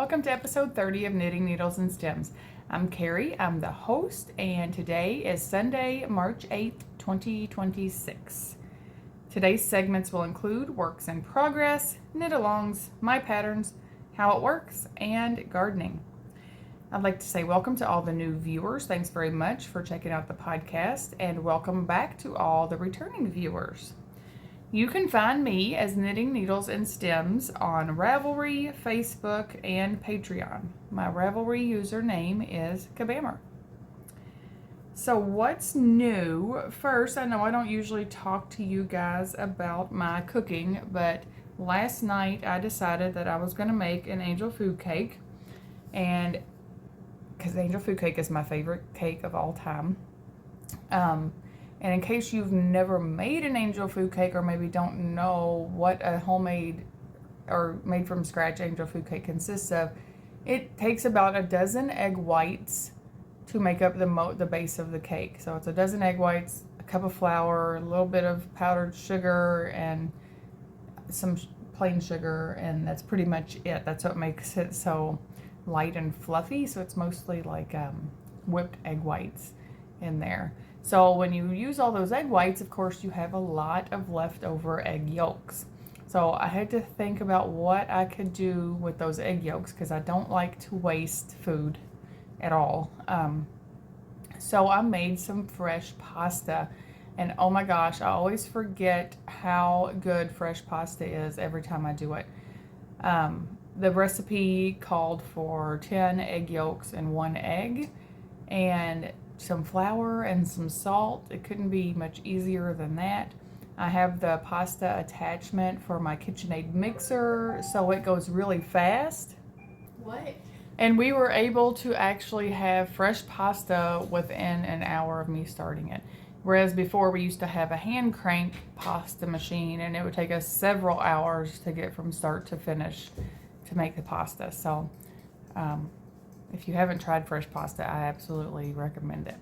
Welcome to episode 30 of Knitting Needles and Stems. I'm Carrie, I'm the host, and today is Sunday, March 8th, 2026. Today's segments will include works in progress, knit-alongs, my patterns, how it works, and gardening. I'd like to say welcome to all the new viewers. Thanks very much for checking out the podcast, and welcome back to all the returning viewers. You can find me as Knitting Needles and Stems on Ravelry, Facebook, and Patreon. My Ravelry username is Kabammer. So what's new? First, I know I don't usually talk to you guys about my cooking, but last night I decided that I was going to make an angel food cake, and because angel food cake is my favorite cake of all time. And in case you've never made an angel food cake or maybe don't know what a homemade or made from scratch angel food cake consists of, it takes about a dozen egg whites to make up the base of the cake. So it's a dozen egg whites, a cup of flour, a little bit of powdered sugar, and some plain sugar, and that's pretty much it. That's what makes it so light and fluffy. So it's mostly like whipped egg whites in there. So when you use all those egg whites, of course, you have a lot of leftover egg yolks. So I had to think about what I could do with those egg yolks because I don't like to waste food at all. So I made some fresh pasta, and oh my gosh, I always forget how good fresh pasta is every time I do it. The recipe called for 10 egg yolks and 1 egg, and some flour and some salt. It couldn't be much easier than that. I have the pasta attachment for my KitchenAid mixer, so it goes really fast. What? And we were able to actually have fresh pasta within an hour of me starting it. Whereas before we used to have a hand crank pasta machine, and it would take us several hours to get from start to finish to make the pasta. So if you haven't tried fresh pasta, I absolutely recommend it.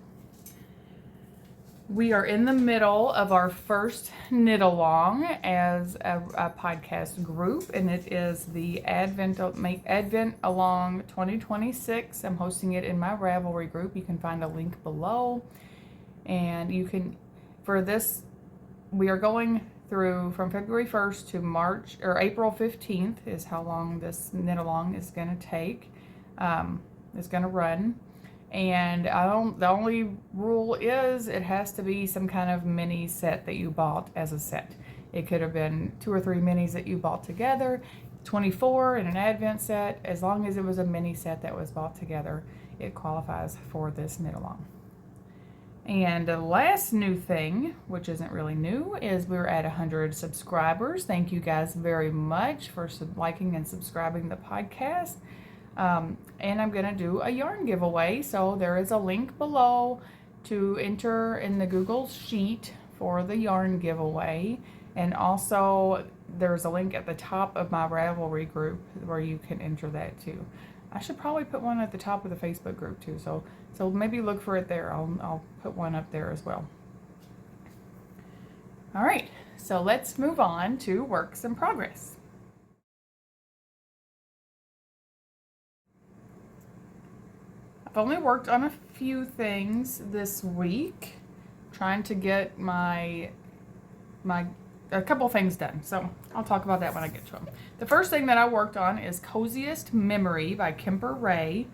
We are in the middle of our first knit along as a podcast group, and it is the Advent Along 2026. I'm hosting it in my Ravelry group. You can find a link below, and you can, for this, we are going through from February 1st to April 15th is how long this knit along is going to take. Is going to run, and the only rule is it has to be some kind of mini set that you bought as a set. It could have been 2 or 3 minis that you bought together, 24 in an Advent set. As long as it was a mini set that was bought together, it qualifies for this knit along. And the last new thing, which isn't really new, is we're at 100 subscribers. Thank you guys very much for liking and subscribing the podcast. And I'm going to do a yarn giveaway. So there is a link below to enter in the Google Sheet for the yarn giveaway. And also there's a link at the top of my Ravelry group where you can enter that too. I should probably put one at the top of the Facebook group too. So maybe look for it there. I'll put one up there as well. All right, so let's move on to works in progress. I've only worked on a few things this week, trying to get a couple things done. So I'll talk about that when I get to them. The first thing that I worked on is Coziest Memory by Kemper Ray.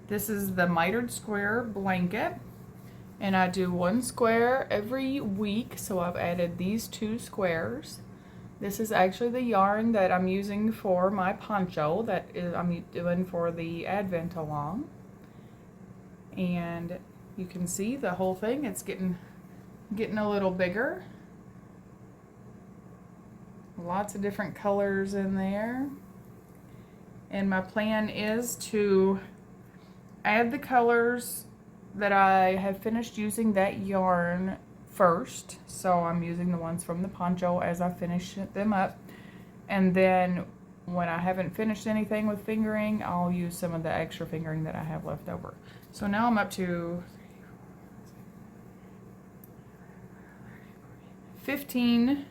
This is the mitered square blanket, and I do 1 square every week. So I've added these 2 squares. This is actually the yarn that I'm using for my poncho that I'm doing for the Advent along. And you can see the whole thing, it's getting a little bigger. Lots of different colors in there. And my plan is to add the colors that I have finished using that yarn first. So I'm using the ones from the poncho as I finish them up. And then when I haven't finished anything with fingering, I'll use some of the extra fingering that I have left over. So now I'm up to 15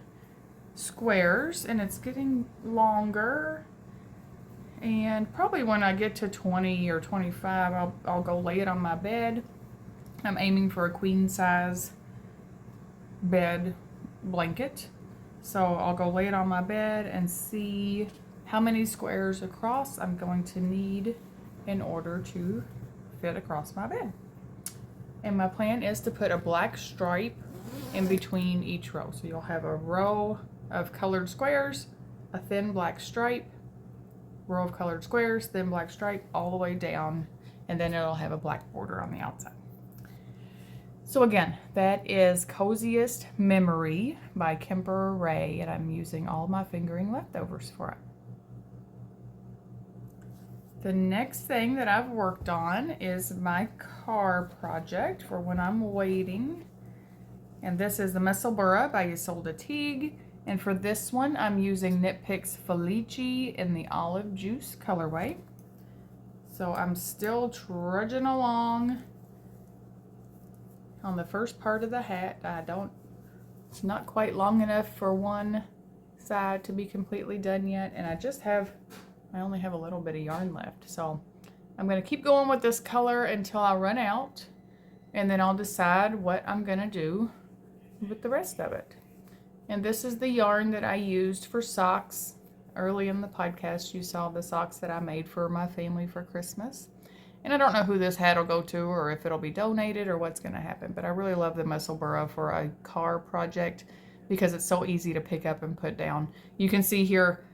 squares, and it's getting longer. And probably when I get to 20 or 25, I'll go lay it on my bed. I'm aiming for a queen size bed blanket. So I'll go lay it on my bed and see how many squares across I'm going to need in order to fit across my bed. And my plan is to put a black stripe in between each row. So you'll have a row of colored squares, a thin black stripe, row of colored squares, thin black stripe all the way down, and then it'll have a black border on the outside. So again, that is Coziest Memory by Kemper Ray, and I'm using all my fingering leftovers for it. The next thing that I've worked on is my car project for when I'm waiting. And this is the Messelburra by Isolde Teague. And for this one, I'm using Knit Picks Felici in the Olive Juice colorway. So I'm still trudging along on the first part of the hat. It's not quite long enough for one side to be completely done yet. And I only have a little bit of yarn left. So I'm gonna keep going with this color until I run out. And then I'll decide what I'm gonna do with the rest of it. And this is the yarn that I used for socks. Early in the podcast, you saw the socks that I made for my family for Christmas. And I don't know who this hat will go to or if it'll be donated or what's going to happen. But I really love the Messelburra for a car project because it's so easy to pick up and put down. You can see here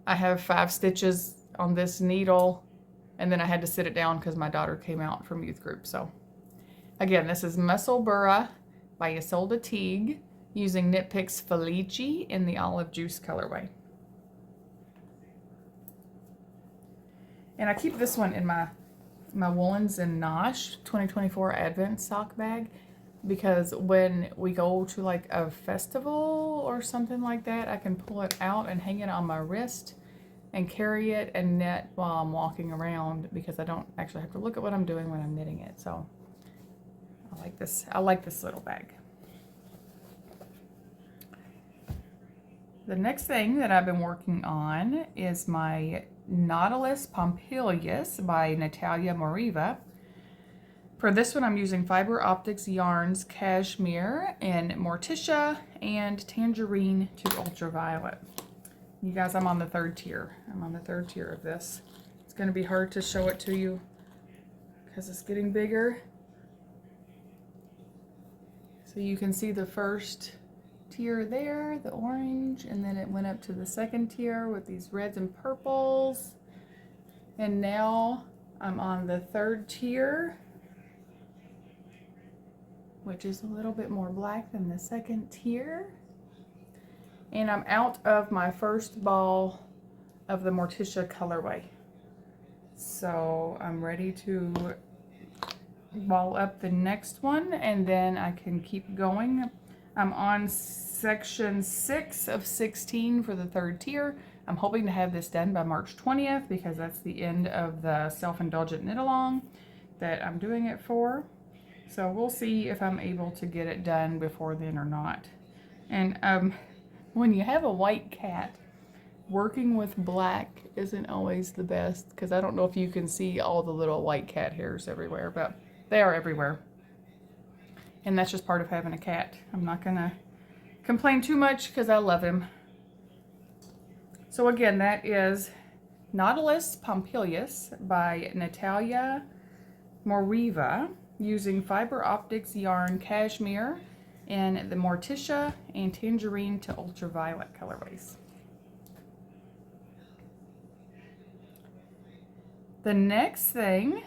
I have 5 stitches on this needle. And then I had to sit it down because my daughter came out from youth group. So again, this is Messelburra by Isolde Teague using Knit Picks Felici in the Olive Juice colorway. And I keep this one in my Woolens and Nosh 2024 Advent sock bag because when we go to like a festival or something like that, I can pull it out and hang it on my wrist and carry it and knit while I'm walking around because I don't actually have to look at what I'm doing when I'm knitting it. So I like this. I like this little bag. The next thing that I've been working on is my Nautilus Pompilius by Natalia Moriva. For this one, I'm using Fiber Optics Yarns Cashmere in Morticia and Tangerine to Ultraviolet. You guys, I'm on the 3rd tier. I'm on the 3rd tier of this. It's going to be hard to show it to you because it's getting bigger. So you can see the first tier there, the orange, and then it went up to the 2nd tier with these reds and purples. And now I'm on the 3rd tier, which is a little bit more black than the 2nd tier. And I'm out of my first ball of the Morticia colorway. So I'm ready to ball up the next one and then I can keep going. I'm on section 6 of 16 for the 3rd tier. I'm hoping to have this done by March 20th because that's the end of the self-indulgent knit along that I'm doing it for. So we'll see if I'm able to get it done before then or not. And when you have a white cat, working with black isn't always the best because I don't know if you can see all the little white cat hairs everywhere, but they are everywhere. And that's just part of having a cat. I'm not gonna complain too much because I love him. So again, that is Nautilus Pompilius by Natalia Moriva using Fiber Optics Yarn Cashmere in the Morticia and Tangerine to Ultraviolet colorways. The next thing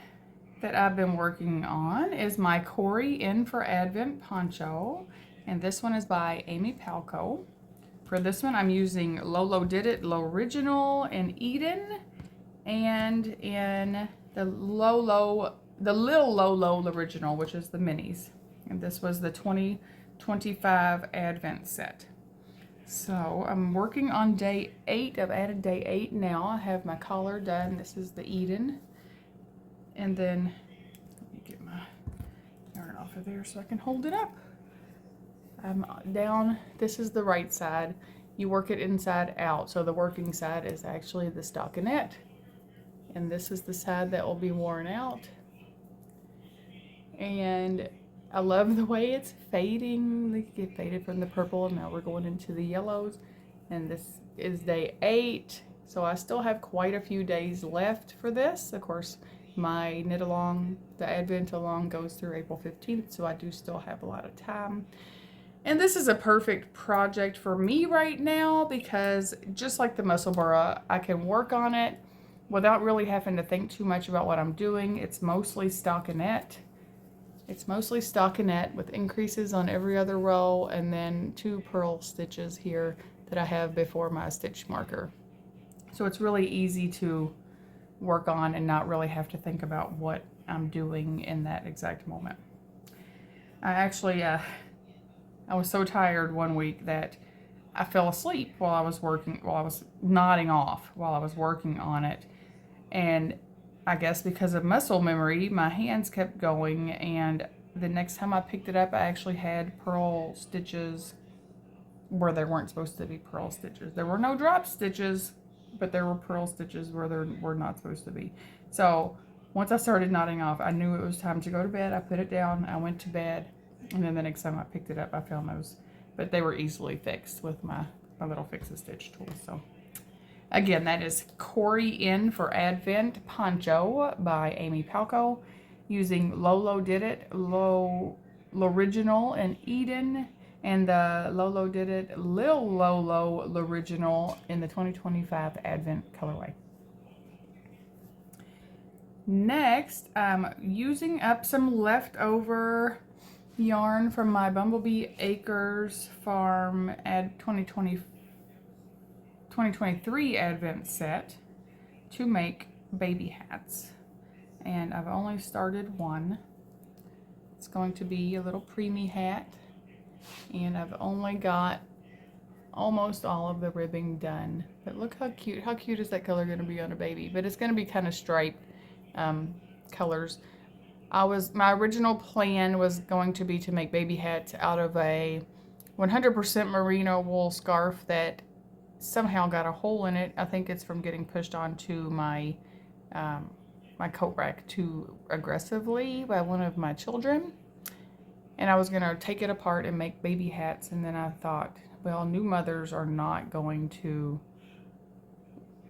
that I've been working on is my Corey In for Advent poncho, and this one is by Amy Palco. For this one, I'm using Lolo Did It L'Original in Eden, and in the Little Lolo L'Original, which is the minis. And this was the 2025 Advent set. So I'm working on day 8. I've added day 8 now. I have my collar done. This is the Eden. And then, let me get my yarn off of there so I can hold it up. I'm down, this is the right side. You work it inside out, so the working side is actually the stockinette. And this is the side that will be worn out. And I love the way it's fading. It faded from the purple, and now we're going into the yellows. And this is day 8. So I still have quite a few days left for this. Of course, my knit along, the Advent along goes through April 15th, so I do still have a lot of time. And this is a perfect project for me right now because just like the Musselburgh, I can work on it without really having to think too much about what I'm doing. It's mostly stockinette. It's mostly stockinette with increases on every other row and then 2 purl stitches here that I have before my stitch marker. So it's really easy to work on and not really have to think about what I'm doing in that exact moment. I actually, I was so tired one week that I fell asleep while I was working, while I was nodding off while I was working on it. And I guess because of muscle memory, my hands kept going, and the next time I picked it up, I actually had purl stitches where there weren't supposed to be purl stitches. There were no drop stitches, but there were purl stitches where there were not supposed to be. So once I started nodding off, I knew it was time to go to bed. I put it down, I went to bed, and then the next time I picked it up, I found those, but they were easily fixed with my little fix-a-stitch tool. So again, that is Corey In for Advent Poncho by Amy Palco, using Lolo Did It, L'Original and Eden, and the Lolo Did It, Lil Lolo L'Original in the 2025 Advent colorway. Next, I'm using up some leftover yarn from my Bumblebee Acres Farm 2023 Advent set to make baby hats. And I've only started one. It's going to be a little preemie hat. And I've only got almost all of the ribbing done. But look how cute. How cute is that color going to be on a baby? But it's going to be kind of striped colors. My original plan was going to be to make baby hats out of a 100% merino wool scarf that somehow got a hole in it. I think it's from getting pushed onto my my coat rack too aggressively by one of my children. And I was going to take it apart and make baby hats, and then I thought, well, new mothers are not going to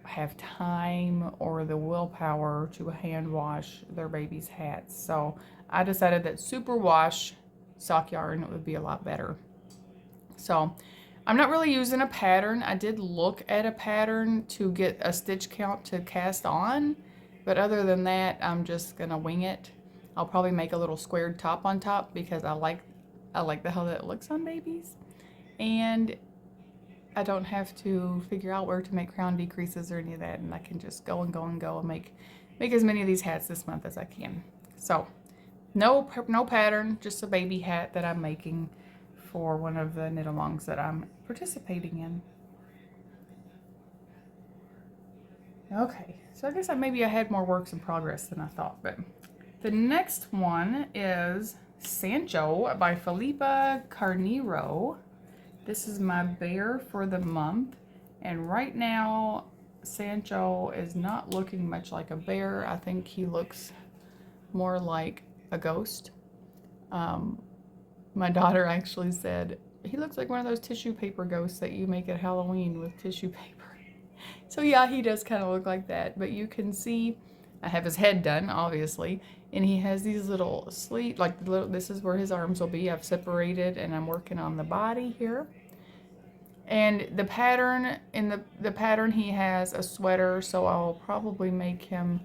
have time or the willpower to hand wash their baby's hats. So I decided that superwash sock yarn would be a lot better. So I'm not really using a pattern. I did look at a pattern to get a stitch count to cast on, but other than that, I'm just gonna wing it. I'll probably make a little squared top on top because I like how that looks on babies, and I don't have to figure out where to make crown decreases or any of that, and I can just go and go and go and make as many of these hats this month as I can. So no pattern, just a baby hat that I'm making for one of the knit-alongs that I'm participating in. Okay, so I guess maybe I had more works in progress than I thought, but the next one is Sancho by Felipa Carneiro. This is my bear for the month, and right now Sancho is not looking much like a bear. I think he looks more like a ghost. My daughter actually said, he looks like one of those tissue paper ghosts that you make at Halloween with tissue paper. So yeah, he does kind of look like that, but you can see I have his head done, obviously, and he has these little sleeves, like this is where his arms will be. I've separated, and I'm working on the body here. And the pattern, in the pattern, he has a sweater, so I'll probably make him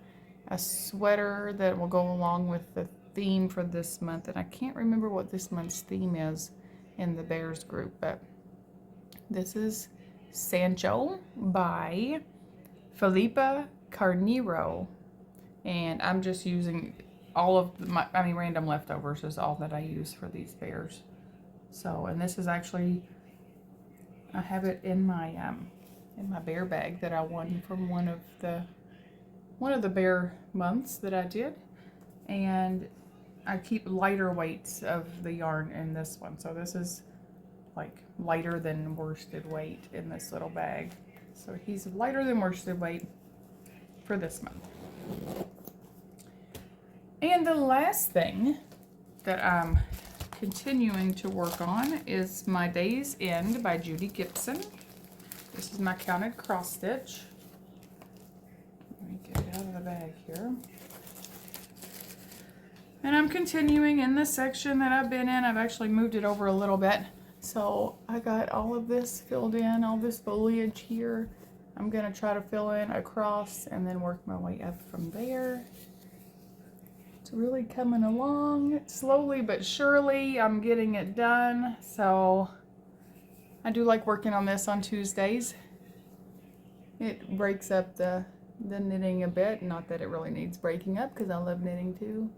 a sweater that will go along with the theme for this month. And I can't remember what this month's theme is in the bears group, but this is Sancho by Felipa Carneiro. And I'm just using all of my, random leftovers is all that I use for these bears. So, and this is actually, I have it in my bear bag that I won from one of the bear months that I did, and I keep lighter weights of the yarn in this one. So this is like lighter than worsted weight in this little bag. So he's lighter than worsted weight for this month. And the last thing that I'm continuing to work on is my Day's End by Judy Gibson. This is my counted cross stitch. Let me get it out of the bag here. And I'm continuing in the section that I've been in. I've actually moved it over a little bit. So I got all of this filled in, all this foliage here. I'm gonna try to fill in across and then work my way up from there. It's really coming along slowly but surely. I'm getting it done. So I do like working on this on Tuesdays. It breaks up the knitting a bit. Not that it really needs breaking up because I love knitting too.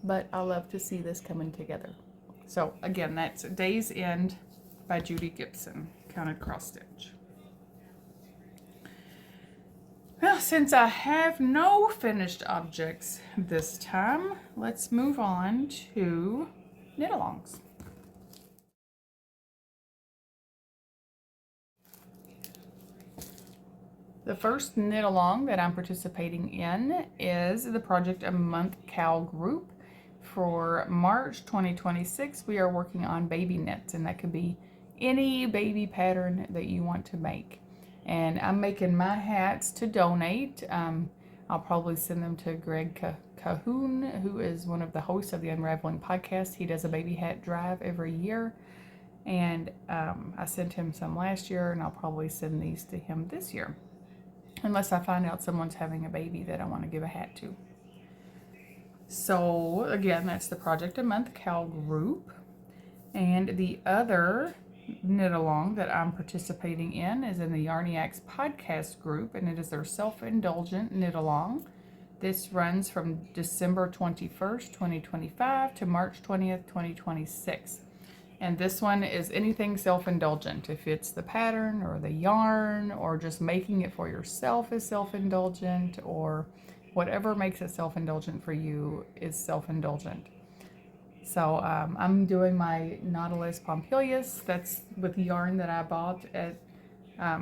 But I love to see this coming together. So again, that's Day's End by Judy Gibson, counted cross stitch. Well, since I have no finished objects this time, let's move on to knit-alongs. The first knit-along that I'm participating in is the Project a Month Cal group. For March 2026, we are working on baby knits, and that could be any baby pattern that you want to make. And I'm making my hats to donate. I'll probably send them to Greg Cahoon, who is one of the hosts of the Unraveling podcast. He does a baby hat drive every year. And I sent him some last year, and I'll probably send these to him this year. Unless I find out someone's having a baby that I want to give a hat to. So again, that's the Project a Month Cal group. And the other knit along that I'm participating in is in the Yarniacs podcast group, and it is their self-indulgent knit along. This runs from December 21st, 2025 to March 20th, 2026. And this one is anything self-indulgent. If it's the pattern or the yarn or just making it for yourself is self-indulgent, or whatever makes it self-indulgent for you is self-indulgent. So I'm doing my Nautilus Pompilius. That's with the yarn that I bought at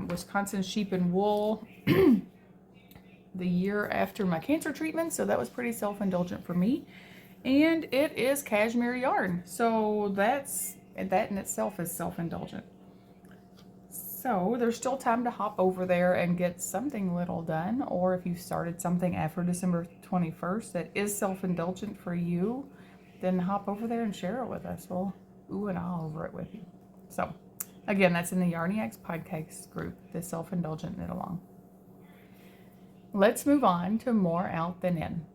Wisconsin Sheep and Wool the year after my cancer treatment. So that was pretty self-indulgent for me. And it is cashmere yarn. So that in itself is self-indulgent. So there's still time to hop over there and get something little done. Or if you started something after December 21st that is self-indulgent for you, then hop over there and share it with us. We'll ooh and ah over it with you. So again, that's in the Yarniacs podcast group, the self-indulgent knit along. Let's move on to more out than in.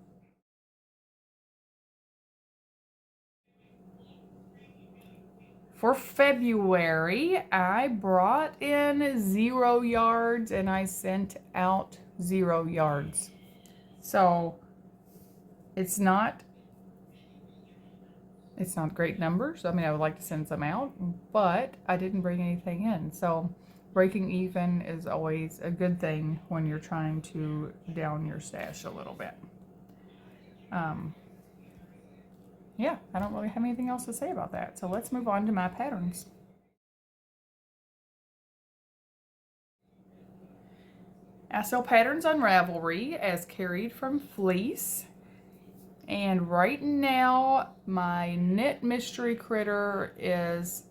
For February, I brought in 0 yards and I sent out 0 yards. So it's not great numbers. I mean, I would like to send some out, but I didn't bring anything in. So breaking even is always a good thing when you're trying to down your stash a little bit. Yeah, I don't really have anything else to say about that. So let's move on to my patterns. I sell patterns on Ravelry as carried from fleece. And right now, my knit mystery critter is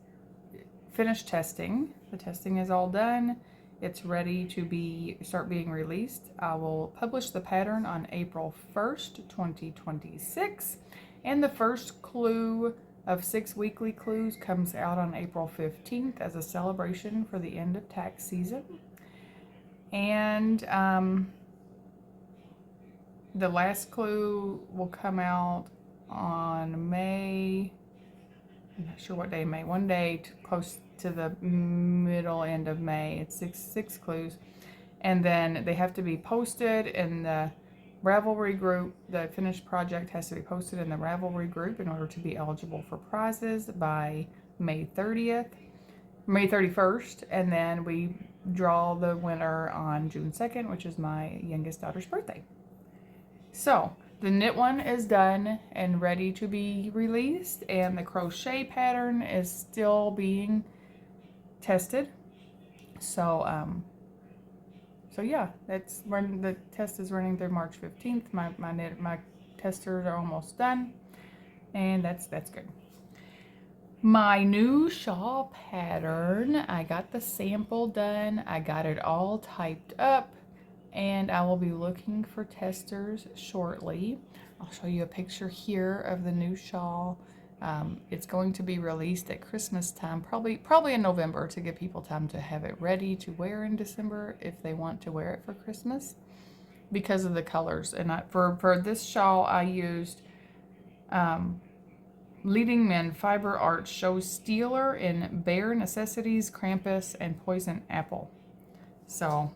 finished testing. The testing is all done. It's ready to start being released. I will publish the pattern on April 1st, 2026. And the first clue of 6 weekly clues comes out on April 15th as a celebration for the end of tax season. And the last clue will come out on May, I'm not sure what day in May, one day close to the middle end of May. It's six clues. And then they have to be posted in the Ravelry group. The finished project has to be posted in the Ravelry group in order to be eligible for prizes by May 31st, and then we draw the winner on June 2nd, which is my youngest daughter's birthday. So the knit one is done and ready to be released, and the crochet pattern is still being tested. So So yeah, that's when the test is running through March 15th. My testers are almost done, and that's good. My new shawl pattern, I got the sample done, I got it all typed up, and I will be looking for testers shortly. I'll show you a picture here of the new shawl. It's going to be released at Christmas time, probably in November, to give people time to have it ready to wear in December if they want to wear it for Christmas, because of the colors. And for this shawl I used Leading Men Fiber Art Show Steeler in Bare Necessities, Krampus, and Poison Apple. So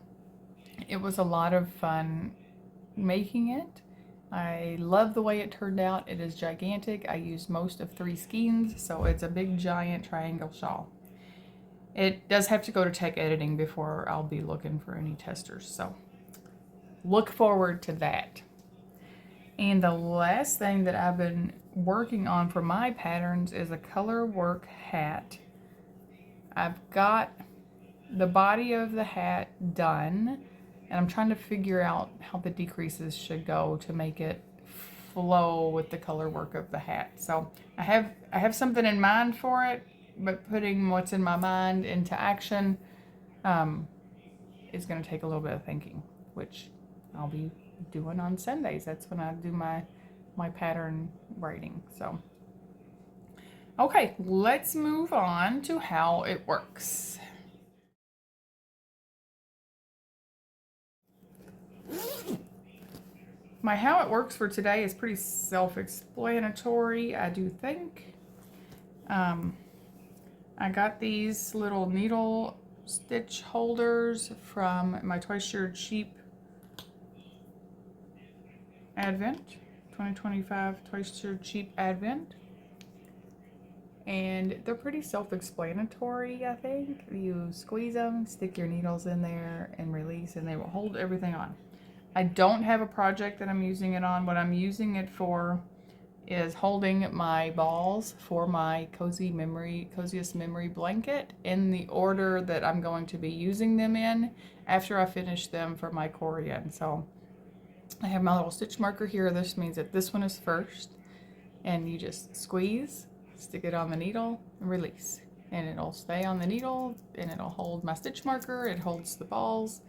it was a lot of fun making it. I love the way it turned out. It is gigantic. I used most of 3 skeins, so it's a big giant triangle shawl. It does have to go to tech editing before I'll be looking for any testers, so look forward to that. And the last thing that I've been working on for my patterns is a Colorwork hat. I've got the body of the hat done, and I'm trying to figure out how the decreases should go to make it flow with the color work of the hat. So I have something in mind for it, but putting what's in my mind into action is going to take a little bit of thinking, which I'll be doing on Sundays. That's when I do my pattern writing. So okay, let's move on to how it works. My how it works for today is pretty self-explanatory, I do think. I got these little needle stitch holders from my Twice Your Cheap Advent, 2025 Twice Your Cheap Advent. And they're pretty self-explanatory, I think. You squeeze them, stick your needles in there, and release, and they will hold everything on. I don't have a project that I'm using it on. What I'm using it for is holding my balls for my coziest memory blanket in the order that I'm going to be using them in after I finish them for my Korean. So I have my little stitch marker here. This means that this one is first, and you just squeeze, stick it on the needle, and release. And it'll stay on the needle, and it'll hold my stitch marker, it holds the balls,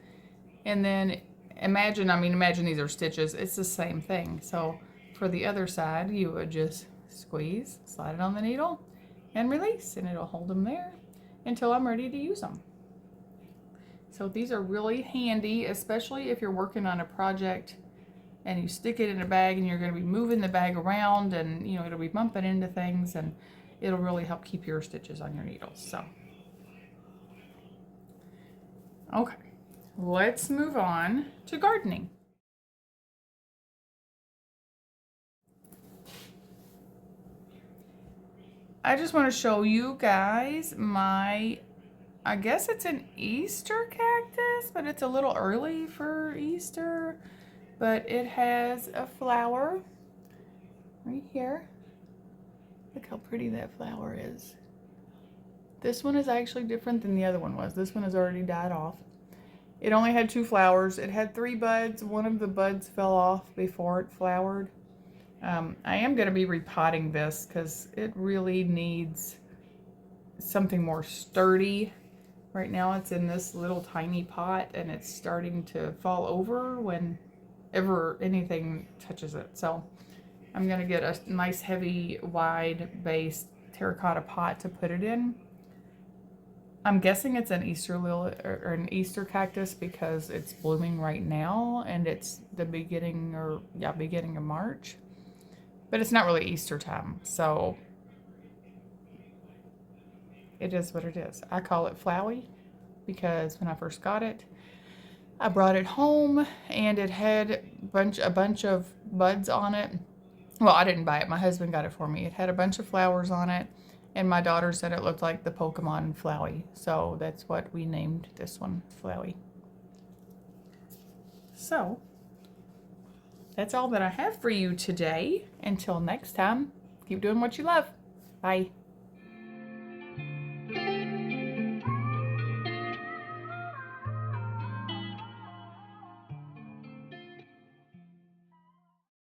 and then imagine these are stitches. It's the same thing. So for the other side, you would just squeeze, slide it on the needle, and release, and it'll hold them there until I'm ready to use them. So these are really handy, especially if you're working on a project and you stick it in a bag and you're going to be moving the bag around, and it'll be bumping into things, and it'll really help keep your stitches on your needles. So okay, let's move on to gardening. I just want to show you guys I guess it's an Easter cactus, but it's a little early for Easter. But it has a flower right here. Look how pretty that flower is. This one is actually different than the other one was. This one has already died off. It only had 2 flowers. It had 3 buds. One of the buds fell off before it flowered. I am going to be repotting this because it really needs something more sturdy. Right now it's in this little tiny pot, and it's starting to fall over whenever anything touches it. So I'm going to get a nice heavy wide based terracotta pot to put it in. I'm guessing it's an Easter lily or an Easter cactus because it's blooming right now, and it's the beginning of March. But it's not really Easter time, so it is what it is. I call it Flowey because when I first got it, I brought it home and it had a bunch of buds on it. Well, I didn't buy it. My husband got it for me. It had a bunch of flowers on it, and my daughter said it looked like the Pokemon Flowey. So that's what we named this one, Flowey. So that's all that I have for you today. Until next time, keep doing what you love. Bye.